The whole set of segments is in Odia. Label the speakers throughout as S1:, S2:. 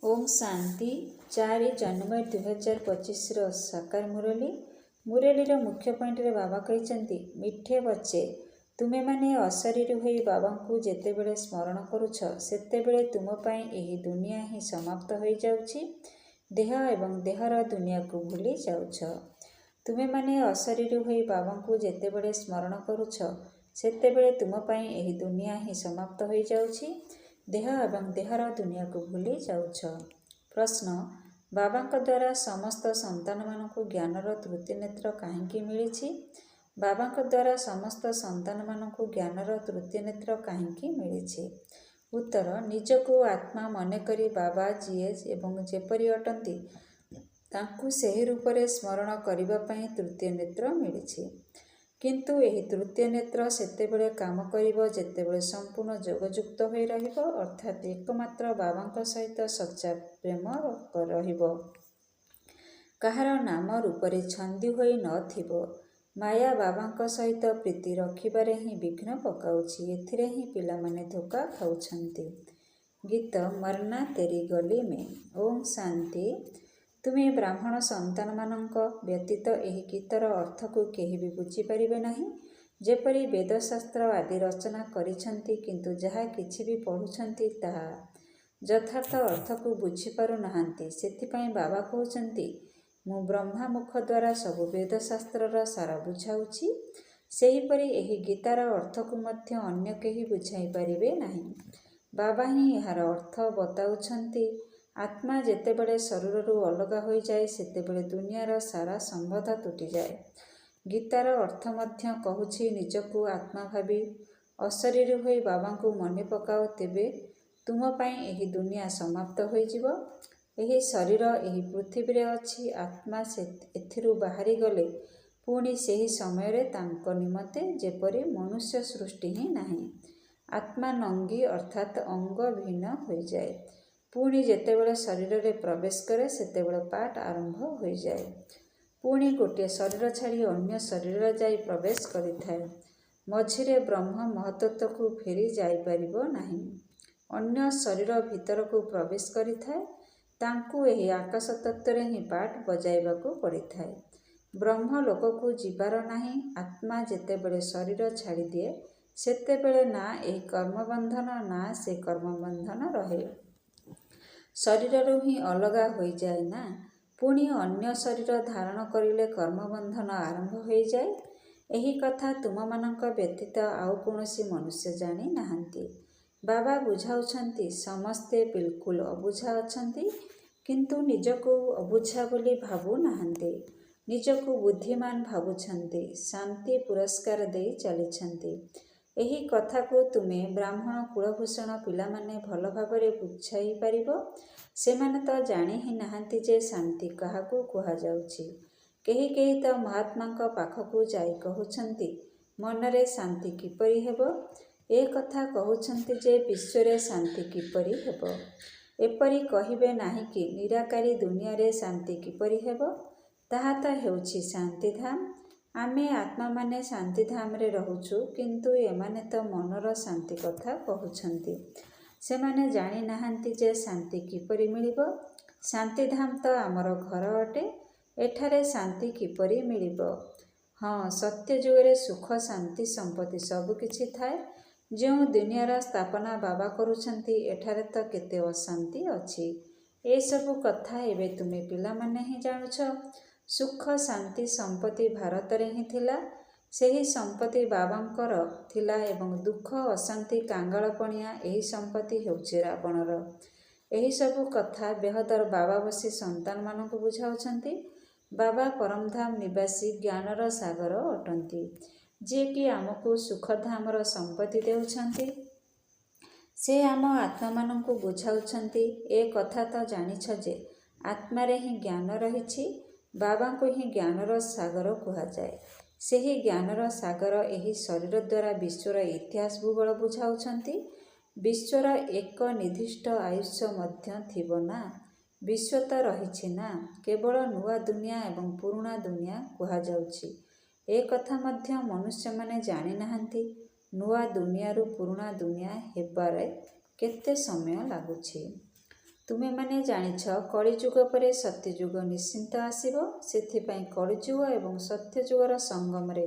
S1: ओम शांति 4 ଜାନୁଆରୀ 2025 ସାକାର ମୁରଲୀର ମୁଖ୍ୟ ପଏଣ୍ଟରେ ବାବା କହିଛନ୍ତି, ମିଠେ ବଚ୍ଚେ, ତୁମେମାନେ ଅଶରୀରୀ ହୋଇ ବାବାଙ୍କୁ ଯେତେବେଳେ ସ୍ମରଣ କରୁଛ, ସେତେବେଳେ ତୁମ ପାଇଁ ଏହି ଦୁନିଆ ହିଁ ସମାପ୍ତ ହୋଇଯାଉଛି। ଦେହ ଏବଂ ଦେହର ଦୁନିଆକୁ ଭୁଲି ଯାଉଛ। ତୁମେମାନେ ଅଶରୀରୀ ହୋଇ ବାବାଙ୍କୁ ଯେତେବେଳେ ସ୍ମରଣ କରୁଛ, ସେତେବେଳେ ତୁମ ପାଇଁ ଏହି ଦୁନିଆ ହିଁ ସମାପ୍ତ ହୋଇଯାଉଛି। ଦେହ ଏବଂ ଦେହର ଦୁନିଆକୁ ଭୁଲି ଯାଉଛ। ପ୍ରଶ୍ନ, ବାବାଙ୍କ ଦ୍ୱାରା ସମସ୍ତ ସନ୍ତାନମାନଙ୍କୁ ଜ୍ଞାନର ତୃତୀୟ ନେତ୍ର କାହିଁକି ମିଳିଛି? ବାବାଙ୍କ ଦ୍ୱାରା ସମସ୍ତ ସନ୍ତାନମାନଙ୍କୁ ଜ୍ଞାନର ତୃତୀୟ ନେତ୍ର କାହିଁକି ମିଳିଛି? ଉତ୍ତର, ନିଜକୁ ଆତ୍ମା ମନେକରି ବାବା ଯିଏ ଏବଂ ଯେପରି ଅଟନ୍ତି, ତାଙ୍କୁ ସେହି ରୂପରେ ସ୍ମରଣ କରିବା ପାଇଁ ତୃତୀୟ ନେତ୍ର ମିଳିଛି। କିନ୍ତୁ ଏହି ତୃତୀୟ ନେତ୍ର ସେତେବେଳେ କାମ କରିବ ଯେତେବେଳେ ସମ୍ପୂର୍ଣ୍ଣ ଯୋଗଯୁକ୍ତ ହୋଇ ରହିବ, ଅର୍ଥାତ୍ ଏକମାତ୍ର ବାବାଙ୍କ ସହିତ ସଚ୍ଚା ପ୍ରେମ ରହିବ। କାହାର ନାମ ରୂପରେ ଛନ୍ଦି ହୋଇ ନଥିବ। ମାୟା ବାବାଙ୍କ ସହିତ ପ୍ରୀତି ରଖିବାରେ ହିଁ ବିଘ୍ନ ପକାଉଛି। ଏଥିରେ ହିଁ ପିଲାମାନେ ଧୋକା ଖାଉଛନ୍ତି। ଗୀତ ମରନା ତେରି ଗଲି ମେ। ଓମ୍ ଶାନ୍ତି। ତୁମେ ବ୍ରାହ୍ମଣ ସନ୍ତାନମାନଙ୍କ ବ୍ୟତୀତ ଏହି ଗୀତର ଅର୍ଥକୁ କେହି ବି ବୁଝିପାରିବେ ନାହିଁ। ଯେପରି ବେଦଶାସ୍ତ୍ର ଆଦି ରଚନା କରିଛନ୍ତି, କିନ୍ତୁ ଯାହା କିଛି ବି ପଢ଼ୁଛନ୍ତି ତାହା ଯଥାର୍ଥ ଅର୍ଥକୁ ବୁଝିପାରୁନାହାନ୍ତି। ସେଥିପାଇଁ ବାବା କହୁଛନ୍ତି, ମୁଁ ବ୍ରହ୍ମା ମୁଖ ଦ୍ୱାରା ସବୁ ବେଦଶାସ୍ତ୍ରର ସାର ବୁଝାଉଛି। ସେହିପରି ଏହି ଗୀତାର ଅର୍ଥକୁ ମଧ୍ୟ ଅନ୍ୟ କେହି ବୁଝାଇ ପାରିବେ ନାହିଁ। ବାବା ହିଁ ଏହାର ଅର୍ଥ ବତାଉଛନ୍ତି। ଆତ୍ମା ଯେତେବେଳେ ଶରୀରରୁ ଅଲଗା ହୋଇଯାଏ, ସେତେବେଳେ ଦୁନିଆର ସାରା ସମ୍ବନ୍ଧ ତୁଟିଯାଏ। ଗୀତାର ଅର୍ଥ ମଧ୍ୟ କହୁଛି, ନିଜକୁ ଆତ୍ମା ଭାବି ଅଶରୀରୀ ହୋଇ ବାବାଙ୍କୁ ମନେ ପକାଅ, ତେବେ ତୁମ ପାଇଁ ଏହି ଦୁନିଆ ସମାପ୍ତ ହୋଇଯିବ। ଏହି ଶରୀର ଏହି ପୃଥିବୀରେ ଅଛି। ଆତ୍ମା ଏଥିରୁ ବାହାରିଗଲେ ପୁଣି ସେହି ସମୟରେ ତାଙ୍କ ନିମନ୍ତେ ଯେପରି ମନୁଷ୍ୟ ସୃଷ୍ଟି ହିଁ ନାହିଁ। ଆତ୍ମା ନଙ୍ଗୀ ଅର୍ଥାତ୍ ଅଙ୍ଗବିହୀନ ହୋଇଯାଏ। ପୁଣି ଯେତେବେଳେ ଶରୀରରେ ପ୍ରବେଶ କରେ, ସେତେବେଳେ ପାଠ ଆରମ୍ଭ ହୋଇଯାଏ। ପୁଣି ଗୋଟିଏ ଶରୀର ଛାଡ଼ି ଅନ୍ୟ ଶରୀରରେ ଯାଇ ପ୍ରବେଶ କରିଥାଏ। ମଝିରେ ବ୍ରହ୍ମ ମହତ୍ତତ୍ୱକୁ ଫେରି ଯାଇପାରିବ ନାହିଁ। ଅନ୍ୟ ଶରୀର ଭିତରକୁ ପ୍ରବେଶ କରିଥାଏ। ତାଙ୍କୁ ଏହି ଆକାଶ ତତ୍ତ୍ୱରେ ହିଁ ପାଠ ବଜାଇବାକୁ ପଡ଼ିଥାଏ। ବ୍ରହ୍ମ ଲୋକକୁ ଯିବାର ନାହିଁ। ଆତ୍ମା ଯେତେବେଳେ ଶରୀର ଛାଡ଼ିଦିଏ, ସେତେବେଳେ ନା ଏହି କର୍ମବନ୍ଧନ ନା ସେ କର୍ମବନ୍ଧନ ରହେ। ଶରୀରରୁ ହିଁ ଅଲଗା ହୋଇଯାଏ ନା। ପୁଣି ଅନ୍ୟ ଶରୀର ଧାରଣ କରିଲେ କର୍ମବନ୍ଧନ ଆରମ୍ଭ ହୋଇଯାଏ। ଏହି କଥା ତୁମମାନଙ୍କ ବ୍ୟତୀତ ଆଉ କୌଣସି ମନୁଷ୍ୟ ଜାଣି ନାହାନ୍ତି। ବାବା ବୁଝାଉଛନ୍ତି, ସମସ୍ତେ ବିଲକୁଲ ଅବୁଝା ଅଛନ୍ତି, କିନ୍ତୁ ନିଜକୁ ଅବୁଝା ବୋଲି ଭାବୁ ନାହାନ୍ତି। ନିଜକୁ ବୁଦ୍ଧିମାନ ଭାବୁଛନ୍ତି। ଶାନ୍ତି ପୁରସ୍କାର ଦେଇ ଚାଲିଛନ୍ତି। ଏହି କଥାକୁ ତୁମେ ବ୍ରାହ୍ମଣ କୁଳଭୂଷଣ ପିଲାମାନେ ଭଲ ଭାବରେ ବୁଝାଇ ପାରିବ। ସେମାନେ ତ ଜାଣି ହିଁ ନାହାନ୍ତି ଯେ ଶାନ୍ତି କାହାକୁ କୁହାଯାଉଛି। କେହି କେହି ତ ମହାତ୍ମାଙ୍କ ପାଖକୁ ଯାଇ କହୁଛନ୍ତି, ମନରେ ଶାନ୍ତି କିପରି ହେବ? ଏ କଥା କହୁଛନ୍ତି ଯେ ବିଶ୍ୱରେ ଶାନ୍ତି କିପରି ହେବ? ଏପରି କହିବେ ନାହିଁ କି ନିରାକାରୀ ଦୁନିଆରେ ଶାନ୍ତି କିପରି ହେବ? ତାହା ତ ହେଉଛି ଶାନ୍ତିଧାମ। ଆମେ ଆତ୍ମାମାନେ ଶାନ୍ତିଧାମରେ ରହୁଛୁ, କିନ୍ତୁ ଏମାନେ ତ ମନର ଶାନ୍ତି କଥା କହୁଛନ୍ତି। ସେମାନେ ଜାଣି ନାହାନ୍ତି ଯେ ଶାନ୍ତି କିପରି ମିଳିବ। ଶାନ୍ତିଧାମ ତ ଆମର ଘର ଅଟେ। ଏଠାରେ ଶାନ୍ତି କିପରି ମିଳିବ? ହଁ, ସତ୍ୟ ଯୁଗରେ ସୁଖ, ଶାନ୍ତି, ସମ୍ପତ୍ତି ସବୁକିଛି ଥାଏ। ଯେଉଁ ଦୁନିଆର ସ୍ଥାପନା ବାବା କରୁଛନ୍ତି, ଏଠାରେ ତ କେତେ ଅଶାନ୍ତି ଅଛି। ଏସବୁ କଥା ଏବେ ତୁମେ ପିଲାମାନେ ହିଁ ଜାଣୁଛ। ସୁଖ, ଶାନ୍ତି, ସମ୍ପତ୍ତି ଭାରତରେ ହିଁ ଥିଲା। ସେହି ସମ୍ପତ୍ତି ବାବାଙ୍କର ଥିଲା ଏବଂ ଦୁଃଖ, ଅଶାନ୍ତି, କାଙ୍ଗାଳପଣିଆ ଏହି ସମ୍ପତ୍ତି ହେଉଛି ରାବଣର। ଏହିସବୁ କଥା ବେହଦର ବାବା ବସି ସନ୍ତାନମାନଙ୍କୁ ବୁଝାଉଛନ୍ତି। ବାବା ପରମଧାମ ନିବାସୀ ଜ୍ଞାନର ସାଗର ଅଟନ୍ତି, ଯିଏକି ଆମକୁ ସୁଖଧାମର ସମ୍ପତ୍ତି ଦେଉଛନ୍ତି। ସେ ଆମ ଆତ୍ମାମାନଙ୍କୁ ବୁଝାଉଛନ୍ତି, ଏ କଥା ତ ଜାଣିଛ ଯେ ଆତ୍ମାରେ ହିଁ ଜ୍ଞାନ ରହିଛି। ବାବାଙ୍କୁ ହିଁ ଜ୍ଞାନର ସାଗର କୁହାଯାଏ। ସେହି ଜ୍ଞାନର ସାଗର ଏହି ଶରୀର ଦ୍ୱାରା ବିଶ୍ୱର ଇତିହାସ ଭୂଗୋଳ ବୁଝାଉଛନ୍ତି। ବିଶ୍ୱର ଏକ ନିର୍ଦ୍ଦିଷ୍ଟ ଆୟୁଷ ମଧ୍ୟ ଥିବ ନା। ବିଶ୍ୱ ତ ରହିଛି ନା। କେବଳ ନୂଆ ଦୁନିଆ ଏବଂ ପୁରୁଣା ଦୁନିଆ କୁହାଯାଉଛି। ଏ କଥା ମଧ୍ୟ ମନୁଷ୍ୟମାନେ ଜାଣି ନାହାନ୍ତି। ନୂଆ ଦୁନିଆରୁ ପୁରୁଣା ଦୁନିଆ ହେବାରେ କେତେ ସମୟ ଲାଗୁଛି। ତୁମେମାନେ ଜାଣିଛ କଳିଯୁଗ ପରେ ସତ୍ୟଯୁଗ ନିଶ୍ଚିନ୍ତ ଆସିବ। ସେଥିପାଇଁ କଳିଯୁଗ ଏବଂ ସତ୍ୟଯୁଗର ସଙ୍ଗମରେ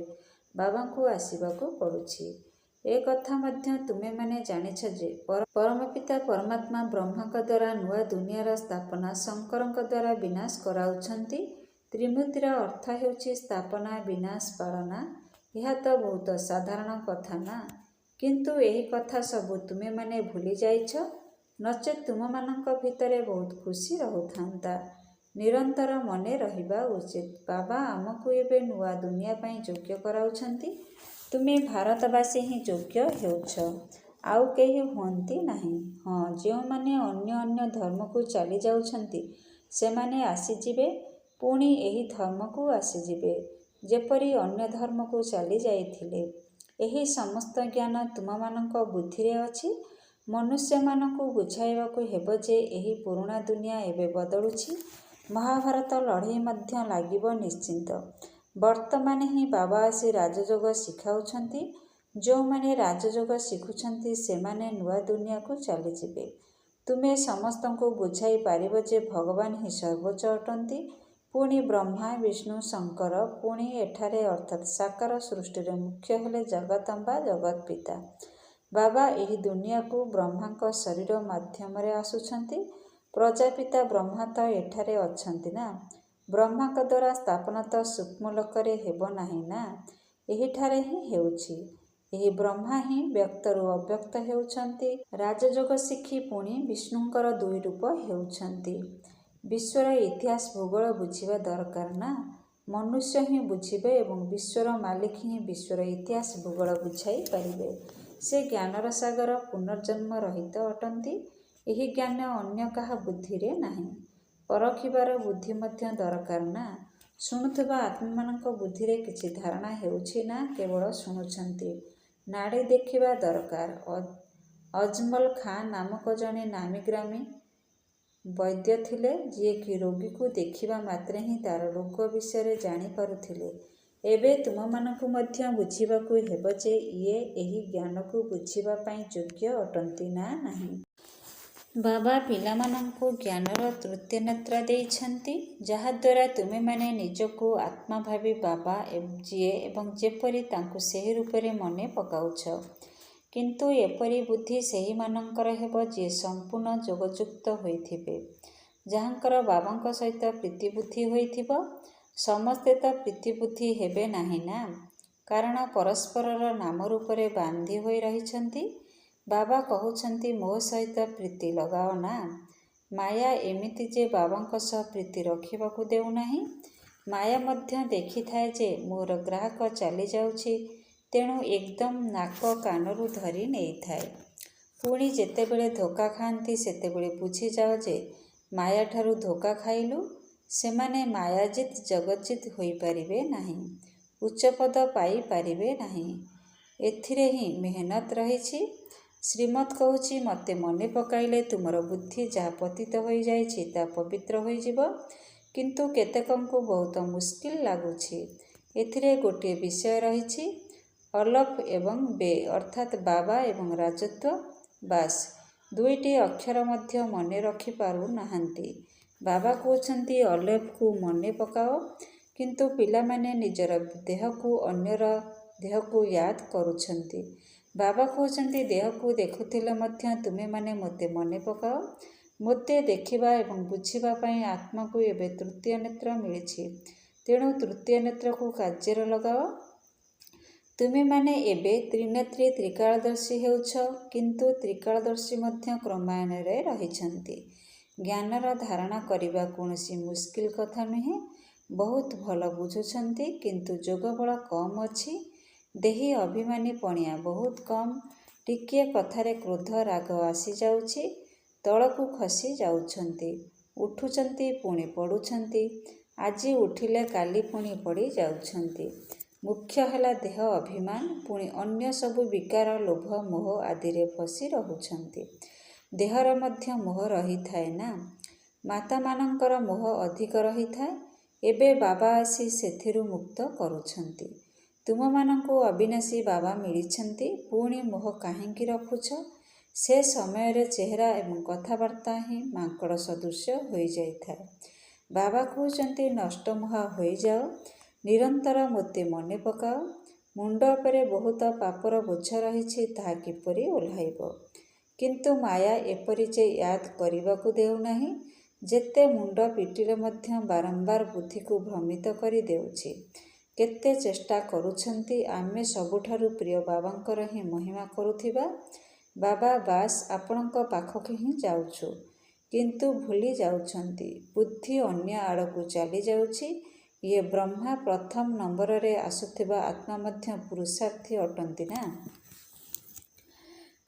S1: ବାବାଙ୍କୁ ଆସିବାକୁ ପଡ଼ୁଛି। ଏ କଥା ମଧ୍ୟ ତୁମେମାନେ ଜାଣିଛ ଯେ ପରମପିତା ପରମାତ୍ମା ବ୍ରହ୍ମାଙ୍କ ଦ୍ୱାରା ନୂଆ ଦୁନିଆର ସ୍ଥାପନା ଶଙ୍କରଙ୍କ ଦ୍ୱାରା ବିନାଶ କରାଉଛନ୍ତି। ତ୍ରିମୂର୍ତ୍ତିର ଅର୍ଥ ହେଉଛି ସ୍ଥାପନା, ବିନାଶ, ପାଳନା। ଏହା ତ ବହୁତ ସାଧାରଣ କଥା ନା, କିନ୍ତୁ ଏହି କଥା ସବୁ ତୁମେମାନେ ଭୁଲି ଯାଇଛ। ନଚେତ୍ ତୁମମାନଙ୍କ ଭିତରେ ବହୁତ ଖୁସି ରହୁଥାନ୍ତା। ନିରନ୍ତର ମନେ ରହିବା ଉଚିତ, ବାବା ଆମକୁ ଏବେ ନୂଆ ଦୁନିଆ ପାଇଁ ଯୋଗ୍ୟ କରାଉଛନ୍ତି। ତୁମେ ଭାରତବାସୀ ହିଁ ଯୋଗ୍ୟ ହେଉଛ, ଆଉ କେହି ହୁଅନ୍ତି ନାହିଁ। ହଁ, ଯେଉଁମାନେ ଅନ୍ୟ ଅନ୍ୟ ଧର୍ମକୁ ଚାଲି ଯାଉଛନ୍ତି ସେମାନେ ଆସିଯିବେ, ପୁଣି ଏହି ଧର୍ମକୁ ଆସିଯିବେ ଯେପରି ଅନ୍ୟ ଧର୍ମକୁ ଚାଲି ଯାଇଥିଲେ। ଏହି ସମସ୍ତ ଜ୍ଞାନ ତୁମମାନଙ୍କ ବୁଦ୍ଧିରେ ଅଛି। ମନୁଷ୍ୟମାନଙ୍କୁ ବୁଝାଇବାକୁ ହେବ ଯେ ଏହି ପୁରୁଣା ଦୁନିଆ ଏବେ ବଦଳୁଛି। ମହାଭାରତ ଲଢ଼େଇ ମଧ୍ୟ ଲାଗିବ ନିଶ୍ଚିନ୍ତ। ବର୍ତ୍ତମାନ ହିଁ ବାବା ଆସି ରାଜଯୋଗ ଶିଖାଉଛନ୍ତି। ଯେଉଁମାନେ ରାଜଯୋଗ ଶିଖୁଛନ୍ତି ସେମାନେ ନୂଆ ଦୁନିଆକୁ ଚାଲିଯିବେ। ତୁମେ ସମସ୍ତଙ୍କୁ ବୁଝାଇ ପାରିବ ଯେ ଭଗବାନ ହିଁ ସର୍ବୋଚ୍ଚ ଅଟନ୍ତି। ପୁଣି ବ୍ରହ୍ମା, ବିଷ୍ଣୁ, ଶଙ୍କର ପୁଣି ଏଠାରେ ଅର୍ଥାତ୍ ସାକାର ସୃଷ୍ଟିରେ ମୁଖ୍ୟ ହେଲେ ଜଗତମ୍ବା, ଜଗତ ପିତା। ବାବା ଏହି ଦୁନିଆକୁ ବ୍ରହ୍ମାଙ୍କ ଶରୀର ମାଧ୍ୟମରେ ଆସୁଛନ୍ତି। ପ୍ରଜାପିତା ବ୍ରହ୍ମା ତ ଏଠାରେ ଅଛନ୍ତି ନା। ବ୍ରହ୍ମାଙ୍କ ଦ୍ୱାରା ସ୍ଥାପନା ତ ସୂକ୍ଷ୍ମ ଲୋକରେ ହେବ ନାହିଁ ନା, ଏହିଠାରେ ହିଁ ହେଉଛି। ଏହି ବ୍ରହ୍ମା ହିଁ ବ୍ୟକ୍ତରୁ ଅବ୍ୟକ୍ତ ହେଉଛନ୍ତି। ରାଜଯୋଗ ଶିଖି ପୁଣି ବିଷ୍ଣୁଙ୍କର ଦୁଇ ରୂପ ହେଉଛନ୍ତି। ବିଶ୍ୱର ଇତିହାସ ଭୂଗୋଳ ବୁଝିବା ଦରକାର ନା। ମନୁଷ୍ୟ ହିଁ ବୁଝିବେ ଏବଂ ବିଶ୍ୱର ମାଲିକ ହିଁ ବିଶ୍ୱର ଇତିହାସ ଭୂଗୋଳ ବୁଝାଇ ପାରିବେ। ସେ ଜ୍ଞାନର ସାଗର, ପୁନର୍ଜନ୍ମ ରହିତ ଅଟନ୍ତି। ଏହି ଜ୍ଞାନ ଅନ୍ୟ କାହା ବୁଦ୍ଧିରେ ନାହିଁ। ପରଖିବାର ବୁଦ୍ଧି ମଧ୍ୟ ଦରକାର ନା। ଶୁଣୁଥିବା ଆତ୍ମାମାନଙ୍କ ବୁଦ୍ଧିରେ କିଛି ଧାରଣା ହେଉଛି ନା କେବଳ ଶୁଣୁଛନ୍ତି? ନାଡ଼ି ଦେଖିବା ଦରକାର। ଅଜମଲ ଖାଁ ନାମକ ଜଣେ ନାମୀଗ୍ରାମୀ ବୈଦ୍ୟ ଥିଲେ, ଯିଏକି ରୋଗୀକୁ ଦେଖିବା ମାତ୍ରେ ହିଁ ତାର ରୋଗ ବିଷୟରେ ଜାଣିପାରୁଥିଲେ। ଏବେ ତୁମମାନଙ୍କୁ ମଧ୍ୟ ବୁଝିବାକୁ ହେବ ଯେ ଇଏ ଏହି ଜ୍ଞାନକୁ ବୁଝିବା ପାଇଁ ଯୋଗ୍ୟ ଅଟନ୍ତି ନା ନାହିଁ। ବାବା ପିଲାମାନଙ୍କୁ ଜ୍ଞାନର ତୃତୀୟ ନେତ୍ର ଦେଇଛନ୍ତି, ଯାହାଦ୍ୱାରା ତୁମେମାନେ ନିଜକୁ ଆତ୍ମା ଭାବି ବାବା ଯିଏ ଏବଂ ଯେପରି ତାଙ୍କୁ ସେହି ରୂପରେ ମନେ ପକାଉଛ। କିନ୍ତୁ ଏପରି ବୁଦ୍ଧି ସେହିମାନଙ୍କର ହେବ ଯିଏ ସମ୍ପୂର୍ଣ୍ଣ ଯୋଗଯୁକ୍ତ ହୋଇଥିବେ, ଯାହାଙ୍କର ବାବାଙ୍କ ସହିତ ପ୍ରୀତିବୁଦ୍ଧି ହୋଇଥିବ। ସମସ୍ତେ ତ ପ୍ରୀତିବୁଦ୍ଧି ହେବେ ନାହିଁ ନା, କାରଣ ପରସ୍ପରର ନାମ ରୂପରେ ବାନ୍ଧି ହୋଇ ରହିଛନ୍ତି। ବାବା କହୁଛନ୍ତି ମୋ ସହିତ ପ୍ରୀତି ଲଗାଅ ନା। ମାୟା ଏମିତି ଯେ ବାବାଙ୍କ ସହ ପ୍ରୀତି ରଖିବାକୁ ଦେଉନାହିଁ। ମାୟା ମଧ୍ୟ ଦେଖିଥାଏ ଯେ ମୋର ଗ୍ରାହକ ଚାଲି ଯାଉଛି, ତେଣୁ ଏକଦମ ନାକ କାନରୁ ଧରି ନେଇଥାଏ। ପୁଣି ଯେତେବେଳେ ଧୋକା ଖାଆନ୍ତି ସେତେବେଳେ ବୁଝିଯାଅ ଯେ ମାୟାଠାରୁ ଧୋକା ଖାଇଲୁ। ସେମାନେ ମାୟାଜିତ୍ ଜଗତଜିତ୍ ହୋଇପାରିବେ ନାହିଁ, ଉଚ୍ଚପଦ ପାଇପାରିବେ ନାହିଁ। ଏଥିରେ ହିଁ ମେହନତ ରହିଛି। ଶ୍ରୀମତ୍ କହୁଛି ମୋତେ ମନେ ପକାଇଲେ ତୁମର ବୁଦ୍ଧି ଯାହା ପତିତ ହୋଇଯାଇଛି ତାହା ପବିତ୍ର ହୋଇଯିବ। କିନ୍ତୁ କେତେକଙ୍କୁ ବହୁତ ମୁସ୍କିଲ ଲାଗୁଛି। ଏଥିରେ ଗୋଟିଏ ବିଷୟ ରହିଛି, ଅଲଫ୍ ଏବଂ ବେ ଅର୍ଥାତ୍ ବାବା ଏବଂ ରାଜତ୍ୱ। ବାସ୍ ଦୁଇଟି ଅକ୍ଷର ମଧ୍ୟ ମନେ ରଖିପାରୁ ନାହାନ୍ତି। ବାବା କହୁଛନ୍ତି ଅଲେଫକୁ ମନେ ପକାଅ, କିନ୍ତୁ ପିଲାମାନେ ନିଜର ଦେହକୁ ଅନ୍ୟର ଦେହକୁ ୟାଦ କରୁଛନ୍ତି। ବାବା କହୁଛନ୍ତି ଦେହକୁ ଦେଖୁଥିଲେ ମଧ୍ୟ ତୁମେମାନେ ମୋତେ ମନେ ପକାଅ। ମୋତେ ଦେଖିବା ଏବଂ ବୁଝିବା ପାଇଁ ଆତ୍ମାକୁ ଏବେ ତୃତୀୟ ନେତ୍ର ମିଳିଛି, ତେଣୁ ତୃତୀୟ ନେତ୍ରକୁ କାର୍ଯ୍ୟରେ ଲଗାଅ। ତୁମେମାନେ ଏବେ ତ୍ରିନେତ୍ରୀ ତ୍ରିକାଳଦର୍ଶୀ ହେଉଛ, କିନ୍ତୁ ତ୍ରିକାଳଦର୍ଶୀ ମଧ୍ୟ କ୍ରମାନ୍ୱୟରେ ରହିଛନ୍ତି। ଜ୍ଞାନର ଧାରଣା କରିବା କୌଣସି ମୁସ୍କିଲ କଥା ନୁହେଁ। ବହୁତ ଭଲ ବୁଝୁଛନ୍ତି, କିନ୍ତୁ ଯୋଗବଳ କମ୍ ଅଛି। ଦେହୀ ଅଭିମାନୀ ପଣିଆ ବହୁତ କମ୍। ଟିକିଏ କଥାରେ କ୍ରୋଧ ରାଗ ଆସିଯାଉଛି, ତଳକୁ ଖସି ଯାଉଛନ୍ତି, ଉଠୁଛନ୍ତି ପୁଣି ପଡ଼ୁଛନ୍ତି। ଆଜି ଉଠିଲେ କାଲି ପୁଣି ପଡ଼ି ଯାଉଛନ୍ତି। ମୁଖ୍ୟ ହେଲା ଦେହ ଅଭିମାନ, ପୁଣି ଅନ୍ୟ ସବୁ ବିକାର, ଲୋଭ, ମୋହ ଆଦିରେ ଫସି ରହୁଛନ୍ତି। ଦେହର ମଧ୍ୟ ମୋହ ରହିଥାଏ ନା। ମାତାମାନଙ୍କର ମୋହ ଅଧିକ ରହିଥାଏ। ଏବେ ବାବା ଆସି ସେଥିରୁ ମୁକ୍ତ କରୁଛନ୍ତି। ତୁମମାନଙ୍କୁ ଅବିନାଶୀ ବାବା ମିଳିଛନ୍ତି, ପୁଣି ମୋହ କାହିଁକି ରଖୁଛ? ସେ ସମୟରେ ଚେହେରା ଏବଂ କଥାବାର୍ତ୍ତା ହିଁ ମାଙ୍କଡ଼ ସଦୃଶ୍ୟ ହୋଇଯାଇଥାଏ। ବାବା କହୁଛନ୍ତି, ନଷ୍ଟମୋହା ହୋଇଯାଅ, ନିରନ୍ତର ମୋତେ ମନେ ପକାଅ। ମୁଣ୍ଡ ଉପରେ ବହୁତ ପାପର ବୋଝ ରହିଛି, ତାହା କିପରି ଓହ୍ଲାଇବ? କିନ୍ତୁ ମାୟା ଏପରି ଯେ ୟାଦ କରିବାକୁ ଦେଉନାହିଁ। ଯେତେ ମୁଣ୍ଡ ପିଟିଲେ ମଧ୍ୟ ବାରମ୍ବାର ବୁଦ୍ଧିକୁ ଭ୍ରମିତ କରି ଦେଉଛି। କେତେ ଚେଷ୍ଟା କରୁଛନ୍ତି ଆମେ ସବୁଠାରୁ ପ୍ରିୟ ବାବାଙ୍କର ହିଁ ମହିମା କରୁଥିବା। ବାବା, ବାସ୍ ଆପଣଙ୍କ ପାଖକୁ ହିଁ ଯାଉଛୁ, କିନ୍ତୁ ଭୁଲି ଯାଉଛନ୍ତି। ବୁଦ୍ଧି ଅନ୍ୟ ଆଡ଼କୁ ଚାଲି ଯାଉଛି। ଇଏ ବ୍ରହ୍ମା ପ୍ରଥମ ନମ୍ବରରେ ଆସୁଥିବା ଆତ୍ମା ମଧ୍ୟ ପୁରୁଷାର୍ଥୀ ଅଟନ୍ତି ନା?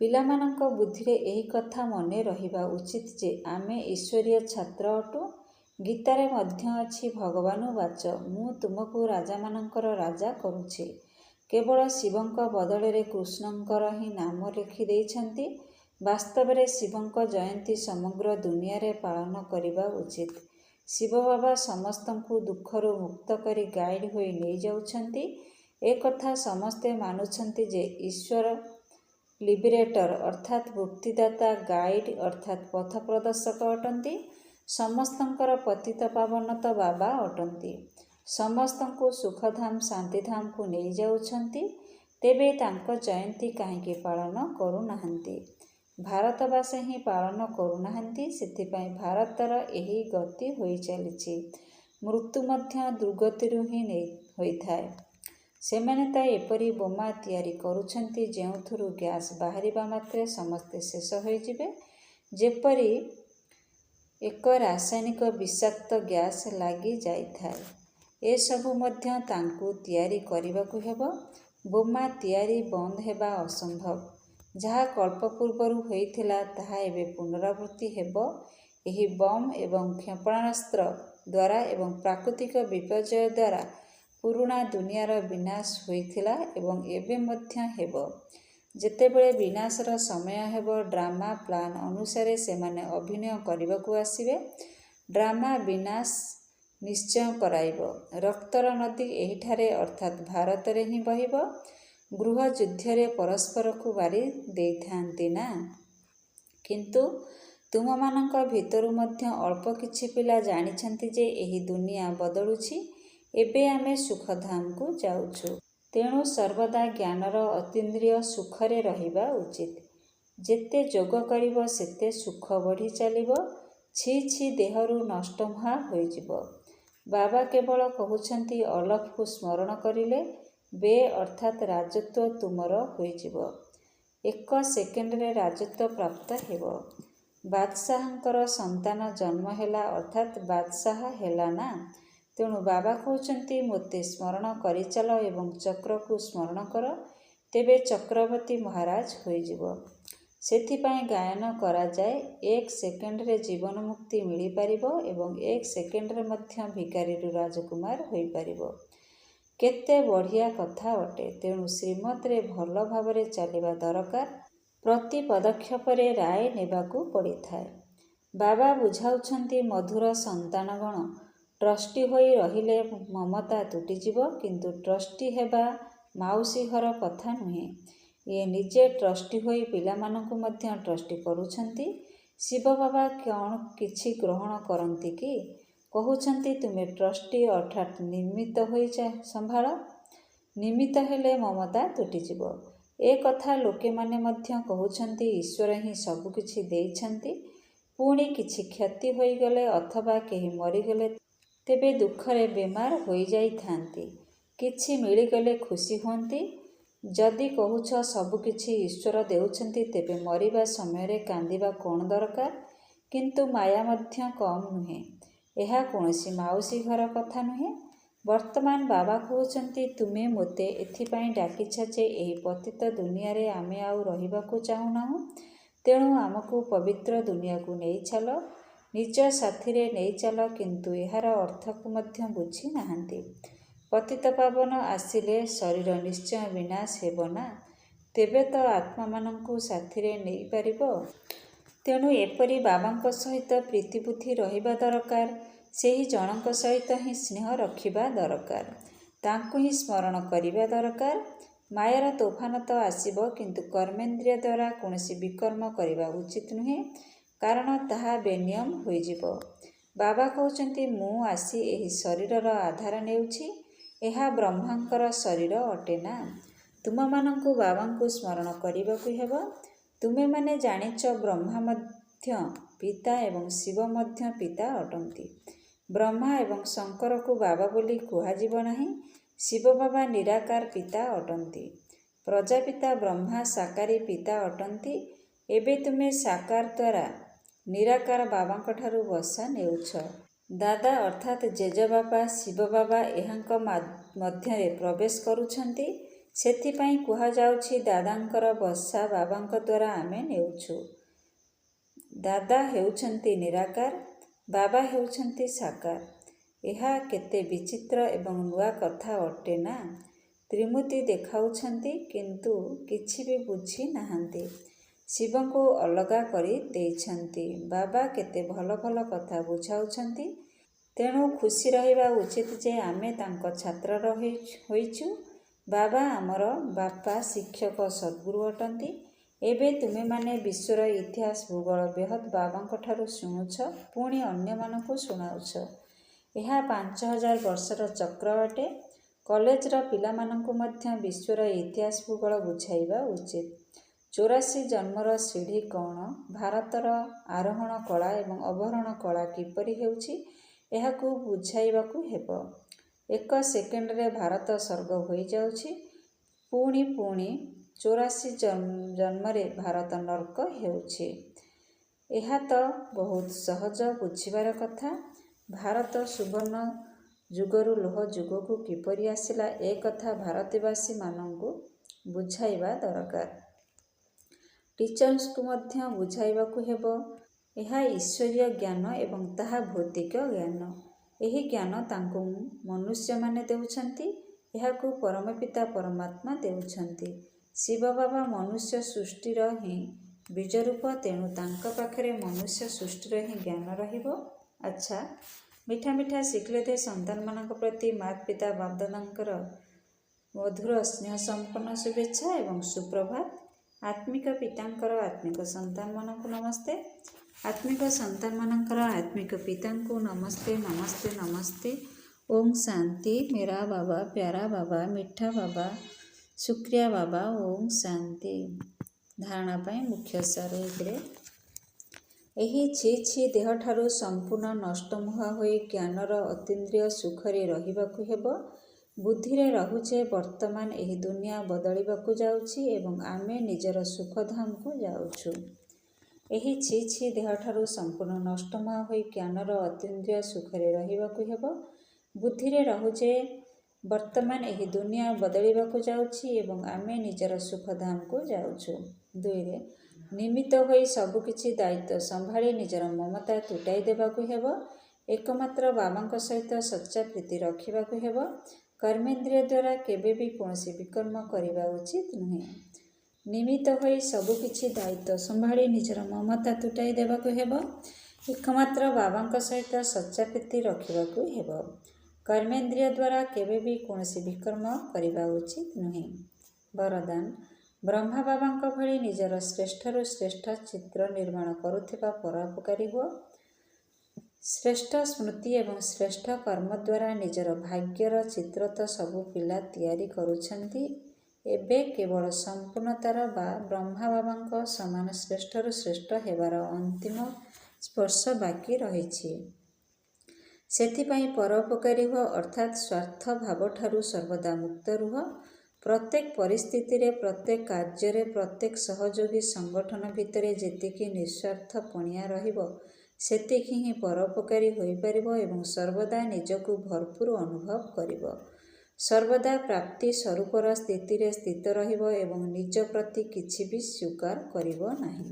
S1: ପିଲାମାନଙ୍କ ବୁଦ୍ଧିରେ ଏହି କଥା ମନେ ରହିବା ଉଚିତ ଯେ ଆମେ ଈଶ୍ୱରୀୟ ଛାତ୍ର ଅଟୁ। ଗୀତାରେ ମଧ୍ୟ ଅଛି, ଭଗବାନୁବାଚ ମୁଁ ତୁମକୁ ରାଜାମାନଙ୍କର ରାଜା କରୁଛି। କେବଳ ଶିବଙ୍କ ବଦଳରେ କୃଷ୍ଣଙ୍କର ହିଁ ନାମ ଲେଖି ଦେଇଛନ୍ତି। ବାସ୍ତବରେ ଶିବଙ୍କ ଜୟନ୍ତୀ ସମଗ୍ର ଦୁନିଆରେ ପାଳନ କରିବା ଉଚିତ। ଶିବ ବାବା ସମସ୍ତଙ୍କୁ ଦୁଃଖରୁ ମୁକ୍ତ କରି ଗାଇଡ୍ ହୋଇ ନେଇଯାଉଛନ୍ତି। ଏକଥା ସମସ୍ତେ ମାନୁଛନ୍ତି ଯେ ଈଶ୍ୱର ଲିବରେଟର ଅର୍ଥାତ୍ ମୁକ୍ତିଦାତା, ଗାଇଡ୍ ଅର୍ଥାତ୍ ପଥ ପ୍ରଦର୍ଶକ ଅଟନ୍ତି। ସମସ୍ତଙ୍କର ପତିତ ପାବନ ତ ବାବା ଅଟନ୍ତି। ସମସ୍ତଙ୍କୁ ସୁଖଧାମ, ଶାନ୍ତିଧାମକୁ ନେଇଯାଉଛନ୍ତି। ତେବେ ତାଙ୍କ ଜୟନ୍ତୀ କାହିଁକି ପାଳନ କରୁନାହାନ୍ତି? ଭାରତବାସୀ ହିଁ ପାଳନ କରୁନାହାନ୍ତି। ସେଥିପାଇଁ ଭାରତର ଏହି ଗତି ହୋଇଚାଲିଛି। ମୃତ୍ୟୁ ମଧ୍ୟ ଦୁର୍ଗତିରୁ ହିଁ ହୋଇଥାଏ। ସେମାନେ ତ ଏପରି ବୋମା ତିଆରି କରୁଛନ୍ତି ଯେଉଁଥିରୁ ଗ୍ୟାସ୍ ବାହାରିବା ମାତ୍ରେ ସମସ୍ତେ ଶେଷ ହୋଇଯିବେ। ଯେପରି ଏକ ରାସାୟନିକ ବିଷାକ୍ତ ଗ୍ୟାସ୍ ଲାଗି ଯାଇଥାଏ। ଏସବୁ ମଧ୍ୟ ତାଙ୍କୁ ତିଆରି କରିବାକୁ ହେବ। ବୋମା ତିଆରି ବନ୍ଦ ହେବା ଅସମ୍ଭବ। ଯାହା କଳ୍ପ ପୂର୍ବରୁ ହୋଇଥିଲା ତାହା ଏବେ ପୁନରାବୃତ୍ତି ହେବ। ଏହି ବମ୍ ଏବଂ କ୍ଷେପଣାସ୍ତ୍ର ଦ୍ୱାରା ଏବଂ ପ୍ରାକୃତିକ ବିପର୍ଯ୍ୟୟ ଦ୍ୱାରା ପୁରୁଣା ଦୁନିଆର ବିନାଶ ହୋଇଥିଲା ଏବଂ ଏବେ ମଧ୍ୟ ହେବ। ଯେତେବେଳେ ବିନାଶର ସମୟ ହେବ, ଡ୍ରାମା ପ୍ଲାନ୍ ଅନୁସାରେ ସେମାନେ ଅଭିନୟ କରିବାକୁ ଆସିବେ। ଡ୍ରାମା ବିନାଶ ନିଶ୍ଚୟ କରାଇବ। ରକ୍ତର ନଦୀ ଏହିଠାରେ ଅର୍ଥାତ୍ ଭାରତରେ ହିଁ ବହିବ। ଗୃହ ଯୁଦ୍ଧରେ ପରସ୍ପରକୁ ମାରି ଦେଇଥାନ୍ତି ନା? କିନ୍ତୁ ତୁମମାନଙ୍କ ଭିତରୁ ମଧ୍ୟ ଅଳ୍ପ କିଛି ପିଲା ଜାଣିଛନ୍ତି ଯେ ଏହି ଦୁନିଆ ବଦଳୁଛି। ଏବେ ଆମେ ସୁଖଧାମକୁ ଯାଉଛୁ। ତେଣୁ ସର୍ବଦା ଜ୍ଞାନର ଅତୀନ୍ଦ୍ରିୟ ସୁଖରେ ରହିବା ଉଚିତ। ଯେତେ ଯୋଗ କରିବ ସେତେ ସୁଖ ବଢ଼ି ଚାଲିବ। ଛି ଛି, ଦେହରୁ ନଷ୍ଟମୋହା ହୋଇଯିବ। ବାବା କେବଳ କହୁଛନ୍ତି, ଅଲଫକୁ ସ୍ମରଣ କରିଲେ ବେ ଅର୍ଥାତ୍ ରାଜତ୍ୱ ତୁମର ହୋଇଯିବ। ଏକ ସେକେଣ୍ଡରେ ରାଜତ୍ୱ ପ୍ରାପ୍ତ ହେବ। ବାଦଶାହଙ୍କର ସନ୍ତାନ ଜନ୍ମ ହେଲା ଅର୍ଥାତ୍ ବାଦଶାହ ହେଲା ନା? ତେଣୁ ବାବା କହୁଛନ୍ତି, ମୋତେ ସ୍ମରଣ କରିଚାଲ ଏବଂ ଚକ୍ରକୁ ସ୍ମରଣ କର, ତେବେ ଚକ୍ରବର୍ତ୍ତୀ ମହାରାଜ ହୋଇଯିବ। ସେଥିପାଇଁ ଗାୟନ କରାଯାଏ, ଏକ ସେକେଣ୍ଡରେ ଜୀବନ ମୁକ୍ତି ମିଳିପାରିବ ଏବଂ ଏକ ସେକେଣ୍ଡରେ ମଧ୍ୟ ଭିକାରୀରୁ ରାଜକୁମାର ହୋଇପାରିବ। କେତେ ବଢ଼ିଆ କଥା ଅଟେ। ତେଣୁ ଶ୍ରୀମତରେ ଭଲ ଭାବରେ ଚାଲିବା ଦରକାର। ପ୍ରତି ପଦକ୍ଷେପରେ ରାୟ ନେବାକୁ ପଡ଼ିଥାଏ। ବାବା ବୁଝାଉଛନ୍ତି, ମଧୁର ସନ୍ତାନଗଣ, ଟ୍ରଷ୍ଟି ହୋଇ ରହିଲେ ମମତା ତୁଟିଯିବ। କିନ୍ତୁ ଟ୍ରଷ୍ଟି ହେବା ମାଉସୀ ଘର କଥା ନୁହେଁ। ଇଏ ନିଜେ ଟ୍ରଷ୍ଟି ହୋଇ ପିଲାମାନଙ୍କୁ ମଧ୍ୟ ଟ୍ରଷ୍ଟି କରୁଛନ୍ତି। ଶିବ ବାବା କ'ଣ କିଛି ଗ୍ରହଣ କରନ୍ତି କି? କହୁଛନ୍ତି, ତୁମେ ଟ୍ରଷ୍ଟି ଅର୍ଥାତ୍ ନିମିତ୍ତ ହୋଇ ସମ୍ଭାଳ। ନିମିତ୍ତ ହେଲେ ମମତା ତୁଟିଯିବ। ଏ କଥା ଲୋକେମାନେ ମଧ୍ୟ କହୁଛନ୍ତି। ଈଶ୍ୱର ହିଁ ସବୁକିଛି ଦେଇଛନ୍ତି। ପୁଣି କିଛି କ୍ଷତି ହୋଇଗଲେ ଅଥବା କେହି ମରିଗଲେ ତେବେ ଦୁଃଖରେ ବେମାର ହୋଇଯାଇଥାନ୍ତି। କିଛି ମିଳିଗଲେ ଖୁସି ହୁଅନ୍ତି। ଯଦି କହୁଛ ସବୁକିଛି ଈଶ୍ୱର ଦେଉଛନ୍ତି, ତେବେ ମରିବା ସମୟରେ କାନ୍ଦିବା କ'ଣ ଦରକାର? କିନ୍ତୁ ମାୟା ମଧ୍ୟ କମ୍ ନୁହେଁ। ଏହା କୌଣସି ମାଉସୀ ଘର କଥା ନୁହେଁ। ବର୍ତ୍ତମାନ ବାବା କହୁଛନ୍ତି, ତୁମେ ମୋତେ ଏଥିପାଇଁ ଡାକିଛ ଯେ ଏହି ପତିତ ଦୁନିଆରେ ଆମେ ଆଉ ରହିବାକୁ ଚାହୁଁନାହୁଁ। ତେଣୁ ଆମକୁ ପବିତ୍ର ଦୁନିଆକୁ ନେଇଚାଲ, ନିଜ ସାଥିରେ ନେଇଚାଲ। କିନ୍ତୁ ଏହାର ଅର୍ଥକୁ ମଧ୍ୟ ବୁଝି ନାହାନ୍ତି। ପତିତପାବନ ଆସିଲେ ଶରୀର ନିଶ୍ଚୟ ବିନାଶ ହେବ ନା? ତେବେ ତ ଆତ୍ମାମାନଙ୍କୁ ସାଥିରେ ନେଇପାରିବ। ତେଣୁ ଏପରି ବାବାଙ୍କ ସହିତ ପ୍ରୀତିବୁଦ୍ଧି ରହିବା ଦରକାର। ସେହି ଜଣଙ୍କ ସହିତ ହିଁ ସ୍ନେହ ରଖିବା ଦରକାର। ତାଙ୍କୁ ହିଁ ସ୍ମରଣ କରିବା ଦରକାର। ମାୟାର ତୋଫାନ ତ ଆସିବ, କିନ୍ତୁ କର୍ମେନ୍ଦ୍ରିୟ ଦ୍ୱାରା କୌଣସି ବିକର୍ମ କରିବା ଉଚିତ ନୁହେଁ, କାରଣ ତାହା ବେନିୟମ ହୋଇଯିବ। ବାବା କହୁଛନ୍ତି, ମୁଁ ଆସି ଏହି ଶରୀରର ଆଧାର ନେଉଛି। ଏହା ବ୍ରହ୍ମାଙ୍କର ଶରୀର ଅଟେ ନା। ତୁମମାନଙ୍କୁ ବାବାଙ୍କୁ ସ୍ମରଣ କରିବାକୁ ହେବ। ତୁମେମାନେ ଜାଣିଛ, ବ୍ରହ୍ମା ମଧ୍ୟ ପିତା ଏବଂ ଶିବ ମଧ୍ୟ ପିତା ଅଟନ୍ତି। ବ୍ରହ୍ମା ଏବଂ ଶଙ୍କରକୁ ବାବା ବୋଲି କୁହାଯିବ ନାହିଁ। ଶିବ ବାବା ନିରାକାର ପିତା ଅଟନ୍ତି। ପ୍ରଜାପିତା ବ୍ରହ୍ମା ସାକାରୀ ପିତା ଅଟନ୍ତି। ଏବେ ତୁମେ ସାକାର ଦ୍ୱାରା ନିରାକାର ବାବାଙ୍କଠାରୁ ବସା ନେଉଛ। ଦାଦା ଅର୍ଥାତ୍ ଜେଜେବାପା ଶିବ ବାବା ଏହାଙ୍କ ମଧ୍ୟରେ ପ୍ରବେଶ କରୁଛନ୍ତି। ସେଥିପାଇଁ କୁହାଯାଉଛି, ଦାଦାଙ୍କର ବସା ବାବାଙ୍କ ଦ୍ୱାରା ଆମେ ନେଉଛୁ। ଦାଦା ହେଉଛନ୍ତି ନିରାକାର, ବାବା ହେଉଛନ୍ତି ସାକାର। ଏହା କେତେ ବିଚିତ୍ର ଏବଂ ନୂଆ କଥା ଅଟେ ନା। ତ୍ରିମୂର୍ତ୍ତି ଦେଖାଉଛନ୍ତି, କିନ୍ତୁ କିଛି ବି ବୁଝି ନାହାନ୍ତି। ଶିବଙ୍କୁ ଅଲଗା କରି ଦେଇଛନ୍ତି। ବାବା କେତେ ଭଲ ଭଲ କଥା ବୁଝାଉଛନ୍ତି। ତେଣୁ ଖୁସି ରହିବା ଉଚିତ ଯେ ଆମେ ତାଙ୍କ ଛାତ୍ର ହୋଇଛୁ। ବାବା ଆମର ବାପା, ଶିକ୍ଷକ, ସଦ୍ଗୁରୁ ଅଟନ୍ତି। ଏବେ ତୁମେମାନେ ବିଶ୍ୱର ଇତିହାସ ଭୂଗୋଳ ବେହଦ ବାବାଙ୍କଠାରୁ ଶୁଣୁଛ, ପୁଣି ଅନ୍ୟମାନଙ୍କୁ ଶୁଣାଉଛ। ଏହା 5000 ବର୍ଷର ଚକ୍ର ଅଟେ। କଲେଜର ପିଲାମାନଙ୍କୁ ମଧ୍ୟ ବିଶ୍ୱର ଇତିହାସ ଭୂଗୋଳ ବୁଝାଇବା ଉଚିତ। 84 ଜନ୍ମର ସିଢ଼ି କ'ଣ, ଭାରତର ଆରୋହଣ କଳା ଏବଂ ଅବରୋହଣ କଳା କିପରି ହେଉଛି, ଏହାକୁ ବୁଝାଇବାକୁ ହେବ। 1 ସେକେଣ୍ଡରେ ଭାରତ ସ୍ୱର୍ଗ ହୋଇଯାଉଛି, ପୁଣି 84 ଜନ୍ମରେ ଭାରତ ନର୍କ ହେଉଛି। ଏହା ତ ବହୁତ ସହଜ ବୁଝିବାର କଥା। ଭାରତ ସୁବର୍ଣ୍ଣ ଯୁଗରୁ ଲୌହ ଯୁଗକୁ କିପରି ଆସିଲା, ଏକଥା ଭାରତବାସୀମାନଙ୍କୁ ବୁଝାଇବା ଦରକାର। ଟିଚର୍ସଙ୍କୁ ମଧ୍ୟ ବୁଝାଇବାକୁ ହେବ। ଏହା ଈଶ୍ୱରୀୟ ଜ୍ଞାନ ଏବଂ ତାହା ଭୌତିକ ଜ୍ଞାନ। ଏହି ଜ୍ଞାନ ତାଙ୍କୁ ମନୁଷ୍ୟମାନେ ଦେଉଛନ୍ତି। ଏହାକୁ ପରମପିତା ପରମାତ୍ମା ଦେଉଛନ୍ତି। ଶିବ ବାବା ମନୁଷ୍ୟ ସୃଷ୍ଟିର ହିଁ ବୀଜରୂପ, ତେଣୁ ତାଙ୍କ ପାଖରେ ମନୁଷ୍ୟ ସୃଷ୍ଟିର ହିଁ ଜ୍ଞାନ ରହିବ। ଆଚ୍ଛା, ମିଠା ମିଠା ଶିଖିଲେ ସନ୍ତାନମାନଙ୍କ ପ୍ରତି ମାତା ପିତା ବାପଦାଦାଙ୍କର ମଧୁର ସ୍ନେହ ସମ୍ପନ୍ନ ଶୁଭେଚ୍ଛା ଏବଂ ସୁପ୍ରଭାତ। ଆତ୍ମିକ ପିତାଙ୍କର ଆତ୍ମିକ ସନ୍ତାନମାନଙ୍କୁ ନମସ୍ତେ। ଆତ୍ମିକ ସନ୍ତାନମାନଙ୍କର ଆତ୍ମିକ ପିତାଙ୍କୁ ନମସ୍ତେ ନମସ୍ତେ ନମସ୍ତେ। ଓମ୍ ଶାନ୍ତି। ମେରା ବାବା, ପ୍ୟାରା ବାବା, ମିଠା ବାବା, ଶୁକ୍ରିୟା ବାବା। ଓମ୍ ଶାନ୍ତି। ଧାରଣା ପାଇଁ ମୁଖ୍ୟ ସାର ଏଥିରେ ଏହି ଛି ଦେହଠାରୁ ସମ୍ପୂର୍ଣ୍ଣ ନଷ୍ଟମୁହା ହୋଇ ଜ୍ଞାନର ଅତୀନ୍ଦ୍ରିୟ ସୁଖରେ ରହିବାକୁ ହେବ। ବୁଦ୍ଧିରେ ରହୁଛେ, ବର୍ତ୍ତମାନ ଏହି ଦୁନିଆ ବଦଳିବାକୁ ଯାଉଛି ଏବଂ ଆମେ ନିଜର ସୁଖଧାମକୁ ଯାଉଛୁ। ଏହି ଛି ଦେହଠାରୁ ସମ୍ପୂର୍ଣ୍ଣ ନଷ୍ଟମୁହା ହୋଇ ଜ୍ଞାନର ଅତୀନ୍ଦ୍ରିୟ ସୁଖରେ ରହିବାକୁ ହେବ। ବୁଦ୍ଧିରେ ରହୁଛେ, ବର୍ତ୍ତମାନ ଏହି ଦୁନିଆ ବଦଳିବାକୁ ଯାଉଛି ଏବଂ ଆମେ ନିଜର ସୁଖଧାମକୁ ଯାଉଛୁ। 2 ନିମିତ୍ତ ହୋଇ ସବୁକିଛି ଦାୟିତ୍ୱ ସମ୍ଭାଳି ନିଜର ମମତା ତୁଟାଇ ଦେବାକୁ ହେବ। ଏକମାତ୍ର ବାବାଙ୍କ ସହିତ ସଚ୍ଚା ପ୍ରୀତି ରଖିବାକୁ ହେବ। କର୍ମେନ୍ଦ୍ରିୟ ଦ୍ୱାରା କେବେ ବି କୌଣସି ବିକର୍ମ କରିବା ଉଚିତ ନୁହେଁ। ନିମିତ୍ତ ହୋଇ ସବୁକିଛି ଦାୟିତ୍ୱ ସମ୍ଭାଳି ନିଜର ମମତା ତୁଟାଇ ଦେବାକୁ ହେବ। ଏକମାତ୍ର ବାବାଙ୍କ ସହିତ ସଚ୍ଚା ପ୍ରୀତି ରଖିବାକୁ ହେବ। କର୍ମେନ୍ଦ୍ରିୟ ଦ୍ୱାରା କେବେ ବି କୌଣସି ବିକର୍ମ କରିବା ଉଚିତ ନୁହେଁ। ବରଦାନ। ବ୍ରହ୍ମା ବାବାଙ୍କ ଭଳି ନିଜର ଶ୍ରେଷ୍ଠରୁ ଶ୍ରେଷ୍ଠ ଚିତ୍ର ନିର୍ମାଣ କରୁଥିବା ପରୋପକାରୀ ହୁଅ। ଶ୍ରେଷ୍ଠ ସ୍ମୃତି ଏବଂ ଶ୍ରେଷ୍ଠ କର୍ମ ଦ୍ୱାରା ନିଜର ଭାଗ୍ୟର ଚିତ୍ର ତ ସବୁ ପିଲା ତିଆରି କରୁଛନ୍ତି। ଏବେ କେବଳ ସମ୍ପୂର୍ଣ୍ଣତାର ବା ବ୍ରହ୍ମା ବାବାଙ୍କ ସମାନ ଶ୍ରେଷ୍ଠରୁ ଶ୍ରେଷ୍ଠ ହେବାର ଅନ୍ତିମ ସ୍ପର୍ଶ ବାକି ରହିଛି। ସେଥିପାଇଁ ପରୋପକାରୀ ହୁଅ, ଅର୍ଥାତ୍ ସ୍ୱାର୍ଥ ଭାବଠାରୁ ସର୍ବଦା ମୁକ୍ତ ରୁହ। ପ୍ରତ୍ୟେକ ପରିସ୍ଥିତିରେ, ପ୍ରତ୍ୟେକ କାର୍ଯ୍ୟରେ, ପ୍ରତ୍ୟେକ ସହଯୋଗୀ ସଂଗଠନ ଭିତରେ ଯେତିକି ନିଃସ୍ୱାର୍ଥପଣିଆ ରହିବ, ସେତିକି ହିଁ ପରୋପକାରୀ ହୋଇପାରିବ ଏବଂ ସର୍ବଦା ନିଜକୁ ଭରପୁର ଅନୁଭବ କରିବ। ସର୍ବଦା ପ୍ରାପ୍ତି ସ୍ୱରୂପର ସ୍ଥିତିରେ ସ୍ଥିତ ରହିବ ଏବଂ ନିଜ ପ୍ରତି କିଛି ବି ସ୍ୱୀକାର କରିବ ନାହିଁ।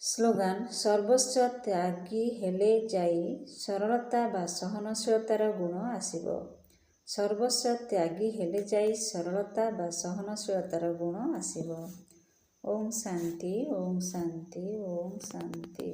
S1: ସ୍ଲୋଗାନ। ସର୍ବସ୍ୱ ତ୍ୟାଗୀ ହେଲେ ଯାଇ ସରଳତା ବା ସହନଶୀଳତାର ଗୁଣ ଆସିବ। ସର୍ବସ୍ୱ ତ୍ୟାଗୀ ହେଲେ ଯାଇ ସରଳତା ବା ସହନଶୀଳତାର ଗୁଣ ଆସିବ। ଓମ୍ ଶାନ୍ତି। ଓମ୍ ଶାନ୍ତି। ଓମ୍ ଶାନ୍ତି।